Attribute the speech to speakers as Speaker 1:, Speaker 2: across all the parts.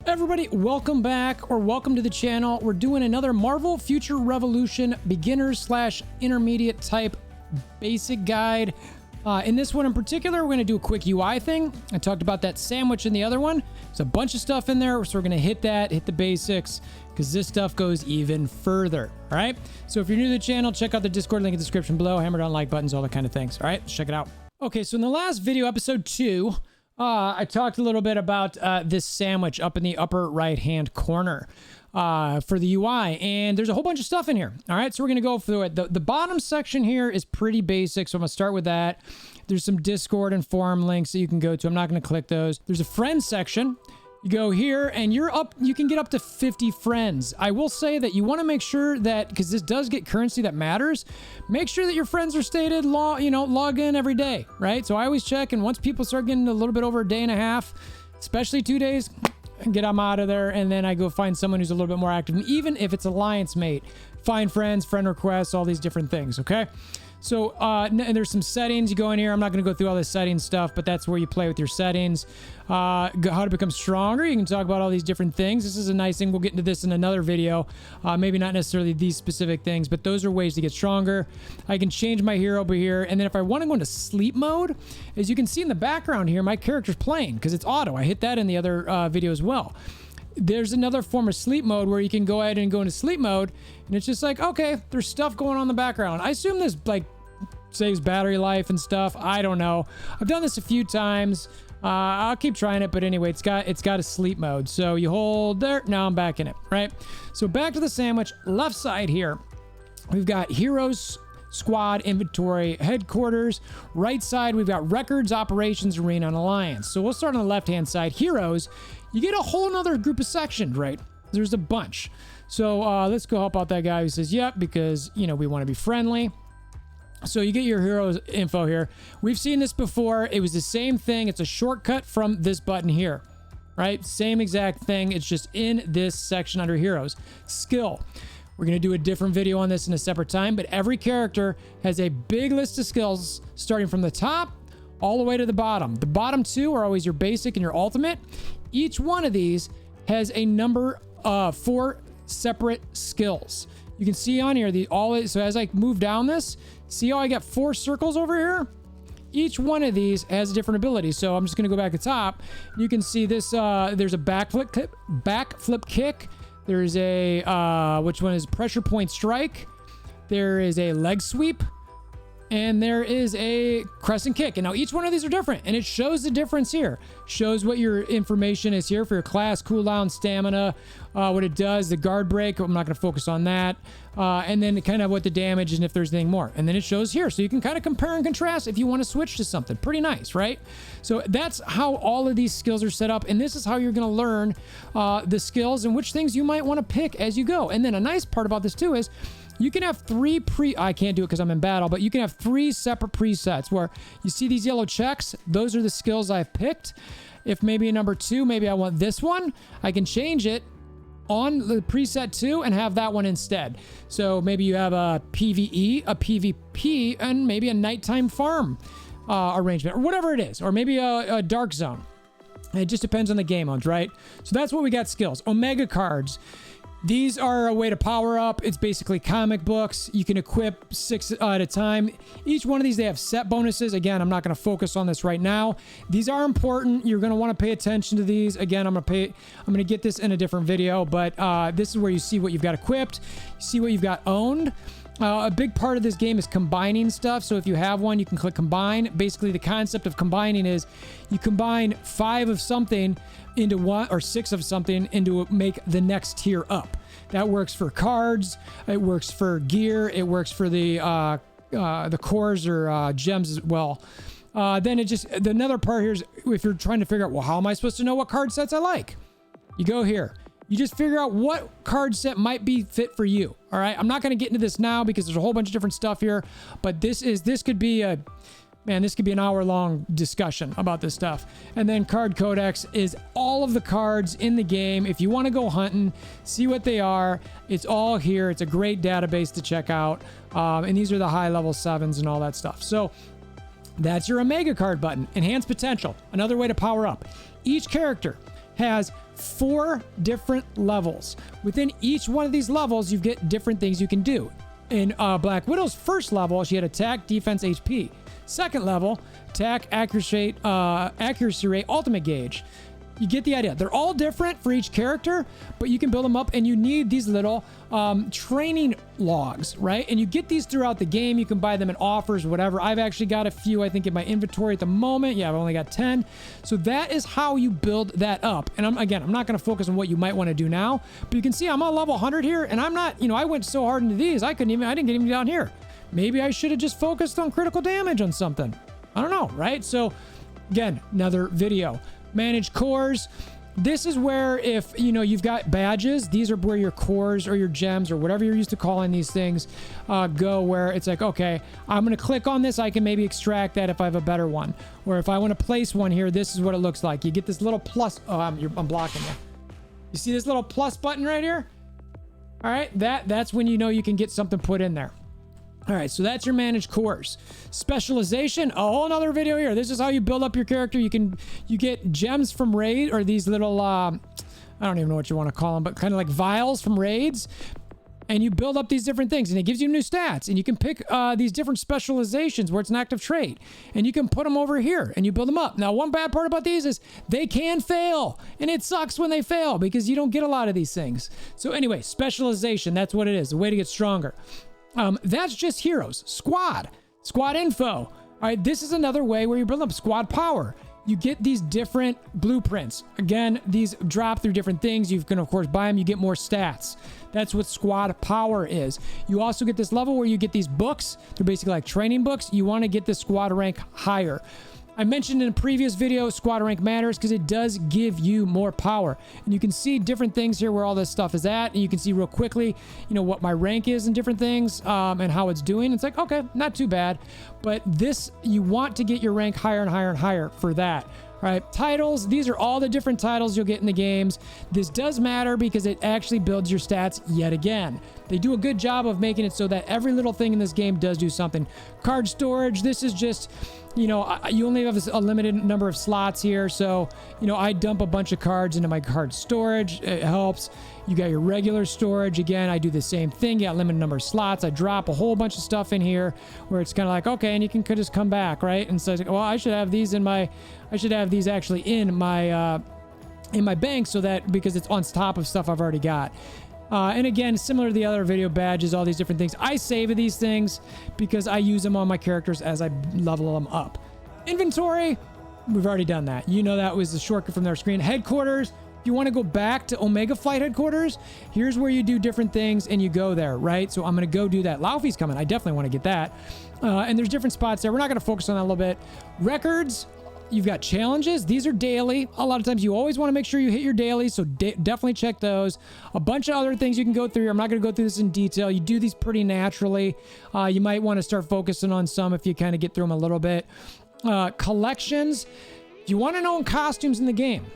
Speaker 1: Everybody, welcome back or welcome to the channel. We're doing another Marvel Future Revolution beginners slash intermediate type basic guide. In this one in particular, we're going to do a quick UI thing. I talked about that sandwich in the other one. There's a bunch of stuff in there, so we're going to hit the basics, because this stuff goes even further. All right. So if you're new to the channel, check out the Discord link in the description below. Hammer down like buttons, all that kind of things. All right, let's check it out. Okay, so in the last video, episode 2, I talked a little bit about this sandwich up in the upper right-hand corner for the UI, and there's a whole bunch of stuff in here. All right, so we're going to go through it. The bottom section here is pretty basic, so I'm going to start with that. There's some Discord and forum links that you can go to. I'm not going to click those. There's a friends section. You go here and you can get up to 50 friends. I will say that you want to make sure that, because this does get currency that matters, make sure that your friends are stated, log in every day, right? So I always check, and once people start getting a little bit over a day and a half, especially 2 days, get them out of there, and then I go find someone who's a little bit more active. And even if it's alliance mate, find friends, friend requests, all these different things, okay? So and there's some settings. You go in here. I'm not going to go through all this settings stuff, but that's where you play with your settings. How to become stronger. You can talk about all these different things. This is a nice thing. We'll get into this in another video. Maybe not necessarily these specific things, but those are ways to get stronger. I can change my hero over here. And then if I want to go into sleep mode, as you can see in the background here, my character's playing because it's auto. I hit that in the other video as well. There's another form of sleep mode where you can go ahead and go into sleep mode, and it's just like, okay, there's stuff going on in the background. I assume this like saves battery life and stuff. I don't know. I've done this a few times. I'll keep trying it, but anyway, it's got a sleep mode. So you hold there. Now I'm back in it, right? So back to the sandwich. Left side here, we've got heroes, squad, inventory, headquarters. Right side, we've got records, operations, arena, and alliance. So we'll start on the left hand side. Heroes, you get a whole nother group of sections, right? There's a bunch. So let's go help out that guy who says yep, because we want to be friendly. So you get your heroes info here. We've seen this before. It was the same thing. It's a shortcut from this button here, right? Same exact thing. It's just in this section under heroes. Skill. We're going to do a different video on this in a separate time, but every character has a big list of skills starting from the top all the way to the bottom. The bottom 2 are always your basic and your ultimate. Each one of these has a number of 4 separate skills. You can see on here, so as I move down this, see how I got 4 circles over here? Each one of these has a different ability. So I'm just going to go back to the top. You can see this, there's a backflip kick. There's a, which one is pressure point strike. There is a leg sweep. And there is a crescent kick. And now each one of these are different, and it shows the difference here. Shows what your information is here for your class, cooldown, stamina, what it does, the guard break. I'm not going to focus on that. And then kind of what the damage is and if there's anything more. And then it shows here. So you can kind of compare and contrast if you want to switch to something. Pretty nice, right? So that's how all of these skills are set up. And this is how you're going to learn the skills and which things you might want to pick as you go. And then a nice part about this too is you can have 3 I can't do it because I'm in battle, but you can have 3 separate presets where you see these yellow checks. Those are the skills I've picked. If maybe number 2, maybe I want this one, I can change it on the preset 2 and have that one instead. So maybe you have a PvE, a PvP, and maybe a nighttime farm arrangement or whatever it is, or maybe a dark zone. It just depends on the game modes, right? So that's what we got skills. Omega cards. These are a way to power up. It's basically comic books. You can equip 6 at a time. Each one of these, they have set bonuses. Again, I'm not going to focus on this right now. These are important. You're going to want to pay attention to these. Again, I'm going to get this in a different video, but this is where you see what you've got equipped. You see what you've got owned. A big part of this game is combining stuff. So if you have one, you can click combine. Basically, the concept of combining is you combine 5 of something into 1 or 6 of something into make the next tier up. That works for cards. It works for gear. It works for the cores or gems as well. Then another part here is if you're trying to figure out, well, how am I supposed to know what card sets I like? You go here. You just figure out what card set might be fit for you. All right. I'm not going to get into this now because there's a whole bunch of different stuff here, but this could be an hour-long discussion about this stuff. And then card codex is all of the cards in the game. If you want to go hunting, see what they are. It's all here. It's a great database to check out. And these are the high-level 7s and all that stuff. So that's your Omega card button. Enhance potential. Another way to power up. Each character has 4 different levels. Within each one of these levels, you get different things you can do. In Black Widow's first level, she had attack, defense, HP. Second level, attack, accuracy rate, ultimate gauge. You get the idea. They're all different for each character, but you can build them up, and you need these little training logs, right? And you get these throughout the game. You can buy them in offers, whatever. I've actually got a few, I think, in my inventory at the moment. Yeah, I've only got 10. So that is how you build that up. And I'm not going to focus on what you might want to do now, but you can see I'm on level 100 here, and I'm not, I went so hard into these, I didn't get even down here. Maybe I should have just focused on critical damage on something. I don't know, right? So again, another video. Manage cores. This is where if you've got badges, these are where your cores or your gems or whatever you're used to calling these things go, where it's like, okay, I'm going to click on this. I can maybe extract that if I have a better one, or if I want to place one here, this is what it looks like. You get this little plus. Oh, I'm blocking you. You see this little plus button right here? All right, that's when you can get something put in there. All right, so that's your managed cores. Specialization, a whole nother video here. This is how you build up your character. You get gems from raid, or these little I don't even know what you want to call them, but kind of like vials from raids, and you build up these different things, and it gives you new stats, and you can pick these different specializations where it's an active trait, and you can put them over here and you build them up. Now, one bad part about these is they can fail, and it sucks when they fail because you don't get a lot of these things. So anyway, specialization, that's what it is, the way to get stronger. That's just heroes. Squad info. All right, this is another way where you build up squad power. You get these different blueprints. Again, these drop through different things. You can, of course, buy them. You get more stats. That's what squad power is. You also get this level where you get these books. They're basically like training books. You want to get the squad rank higher. I mentioned in a previous video, squad rank matters because it does give you more power. And you can see different things here where all this stuff is at. And you can see real quickly, what my rank is in different things and how it's doing. It's like, okay, not too bad. But this, you want to get your rank higher and higher and higher for that. All right, titles. These are all the different titles you'll get in the games. This does matter because it actually builds your stats yet again. They do a good job of making it so that every little thing in this game does do something. Card storage. This is just, you only have a limited number of slots here. So, I dump a bunch of cards into my card storage. It helps. You got your regular storage. Again, I do the same thing. You got a limited number of slots. I drop a whole bunch of stuff in here where it's kind of like, okay, and you can just come back, right? And so it's like, well, I should have these actually in my bank, so that because it's on top of stuff I've already got. And again, similar to the other video badges, all these different things, I save these things because I use them on my characters as I level them up. Inventory, we've already done that. That was the shortcut from their screen. Headquarters. If you want to go back to Omega Flight headquarters, here's where you do different things and you go there, right? So I'm going to go do that. Laufey's coming. I definitely want to get that. And there's different spots there. We're not going to focus on that a little bit. Records. You've got challenges. These are daily. A lot of times you always want to make sure you hit your dailies, so definitely check those. A bunch of other things you can go through. I'm not going to go through this in detail. You do these pretty naturally. You might want to start focusing on some if you kind of get through them a little bit. Collections. If you want to know costumes in the game,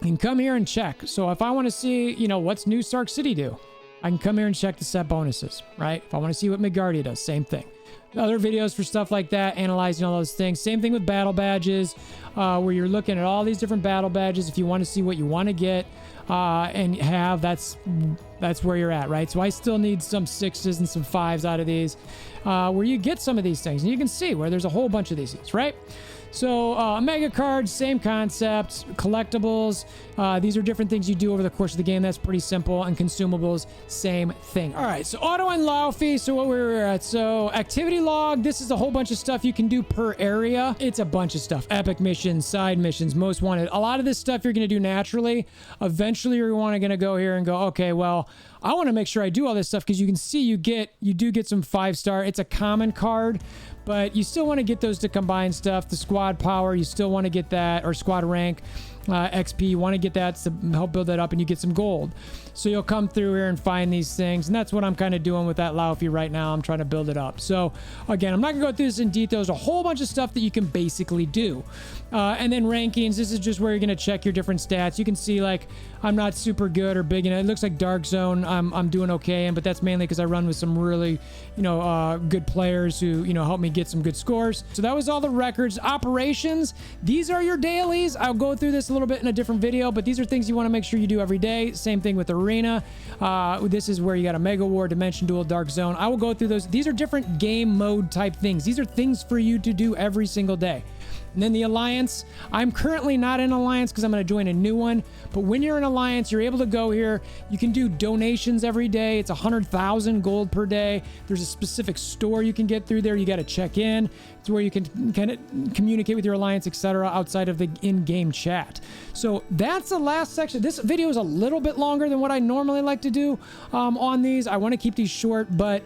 Speaker 1: you can come here and check. So if I want to see, what's New Stark City do, I can come here and check the set bonuses, right? If I want to see what Midgardia does, same thing. Other videos for stuff like that, analyzing all those things. Same thing with battle badges, where you're looking at all these different battle badges. If you want to see what you want to get and have, that's where you're at, right? So I still need some 6s and some 5s out of these, where you get some of these things. And you can see where there's a whole bunch of these, right? So mega cards, same concept. Collectibles, these are different things you do over the course of the game. That's pretty simple. And consumables, same thing. All right, so Otto and Laufey. So what we were at, so activity log, this is a whole bunch of stuff you can do per area. It's a bunch of stuff. Epic missions, side missions, most wanted. A lot of this stuff you're going to do naturally. Eventually you're going to go here and go, okay, well, I want to make sure I do all this stuff, because you can see you do get some 5-star. It's a common card, but you still want to get those to combine stuff. The squad power, you still want to get that, or squad rank, XP, you want to get that to help build that up, and you get some gold. So you'll come through here and find these things, and that's what I'm kind of doing with that Laufey right now. I'm trying to build it up. So again, I'm not gonna go through this in detail. There's a whole bunch of stuff that you can basically do. And then rankings, this is just where you're gonna check your different stats. You can see, like, I'm not super good or big in it. It looks like Dark Zone I'm doing okay in, but that's mainly because I run with some really, good players who, help me get some good scores. So that was all the records. Operations, these are your dailies. I'll go through this a little little bit in a different video, but these are things you want to make sure you do every day. Same thing with Arena. This is where you got a Mega War, Dimension Duel, Dark Zone. I will go through those. These are different game mode type things. These are things for you to do every single day. And then the Alliance, I'm currently not in Alliance because I'm going to join a new one. But when you're in Alliance, you're able to go here. You can do donations every day. It's 100,000 gold per day. There's a specific store you can get through there. You got to check in. It's where you can kind of communicate with your Alliance, etc., outside of the in-game chat. So that's the last section. This video is a little bit longer than what I normally like to do on these. I want to keep these short, but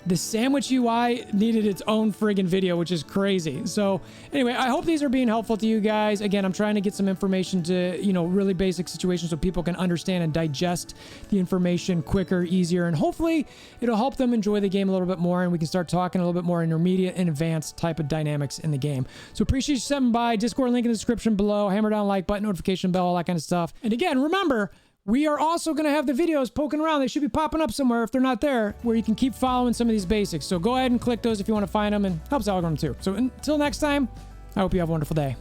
Speaker 1: the Sandwich UI needed its own friggin' video, which is crazy. So anyway, I hope these are being helpful to you guys. Again, I'm trying to get some information to, you know, really basic situations so people can understand and digest the information quicker, easier, and hopefully it'll help them enjoy the game a little bit more, and we can start talking a little bit more intermediate and advanced type of dynamics in the game. So appreciate you stepping by. Discord link in the description below. Hammer down like button, notification bell, all that kind of stuff. And again, remember, we are also going to have the videos poking around. They should be popping up somewhere if they're not there, where you can keep following some of these basics. So go ahead and click those if you want to find them, and helps the algorithm too. So until next time, I hope you have a wonderful day.